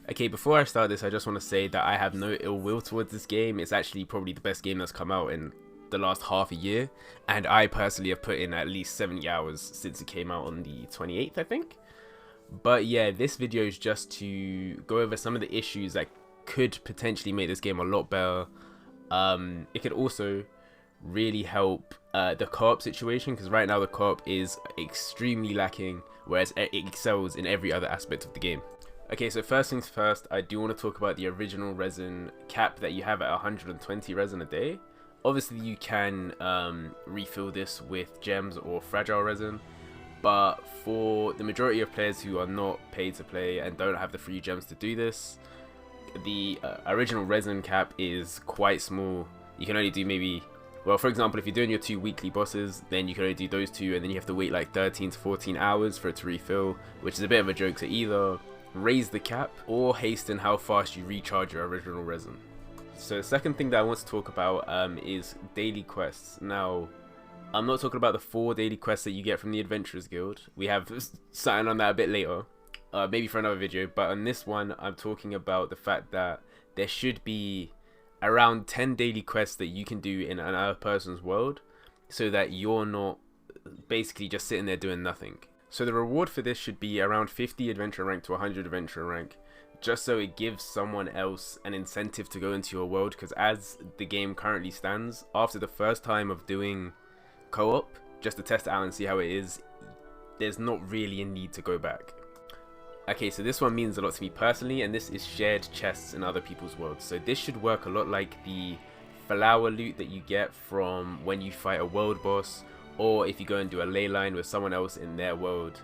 Okay, before I start this, I just want to say that I have no ill will towards this game. It's actually probably the best game that's come out in the last half a year, and I personally have put in at least 70 hours since it came out on the 28th, I think. But yeah, this video is just to go over some of the issues that could potentially make this game a lot better. It could also really help the co-op situation, because right now the co-op is extremely lacking, whereas it excels in every other aspect of the game. Okay, so first things first, I do want to talk about the original resin cap that you have at 120 resin a day. Obviously you can refill this with gems or fragile resin, but for the majority of players who are not paid to play and don't have the free gems to do this, the original resin cap is quite small. You can only do maybe, well, for example, if you're doing your 2 weekly bosses, then you can only do those 2, and then you have to wait like 13 to 14 hours for it to refill, which is a bit of a joke. So either raise the cap or hasten how fast you recharge your original resin. So the second thing that I want to talk about is daily quests. Now, I'm not talking about the 4 daily quests that you get from the Adventurers Guild. We have something on that a bit later, maybe for another video. But on this one, I'm talking about the fact that there should be around 10 daily quests that you can do in another person's world, so that you're not basically just sitting there doing nothing. So the reward for this should be around 50 adventure rank to 100 adventure rank, just so it gives someone else an incentive to go into your world, because as the game currently stands, after the first time of doing co-op, just to test it out and see how it is, there's not really a need to go back. Okay, so this one means a lot to me personally, and this is shared chests in other people's worlds. So this should work a lot like the flower loot that you get from when you fight a world boss, or if you go and do a ley line with someone else in their world.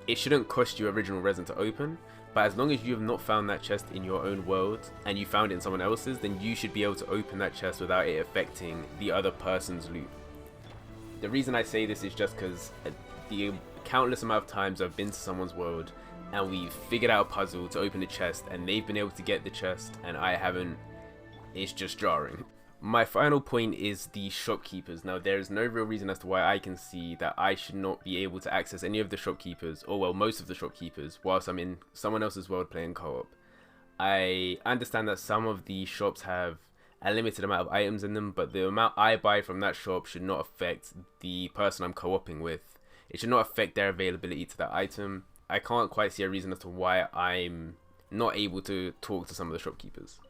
It shouldn't cost you original resin to open, but as long as you have not found that chest in your own world and you found it in someone else's, then you should be able to open that chest without it affecting the other person's loot. The reason I say this is just because the countless amount of times I've been to someone's world and we've figured out a puzzle to open the chest and they've been able to get the chest and I haven't. It's just jarring. My final point is the shopkeepers. Now, there is no real reason as to why I can see that I should not be able to access any of the shopkeepers, or well, most of the shopkeepers, whilst I'm in someone else's world playing co-op. I understand that some of the shops have a limited amount of items in them, but the amount I buy from that shop should not affect the person I'm co-oping with. It should not affect their availability to that item. I can't quite see a reason as to why I'm not able to talk to some of the shopkeepers.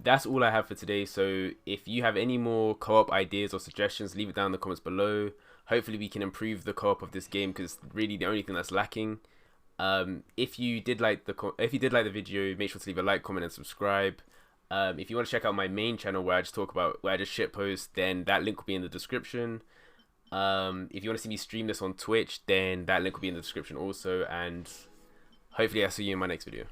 That's all I have for today. So if you have any more co-op ideas or suggestions, leave it down in the comments below. Hopefully we can improve the co-op of this game, because really the only thing that's lacking. If you did like the video, make sure to leave a like, comment, and subscribe. If you want to check out my main channel where I just shitpost, then that link will be in the description. If you want to see me stream this on Twitch, then that link will be in the description also. And hopefully I'll see you in my next video.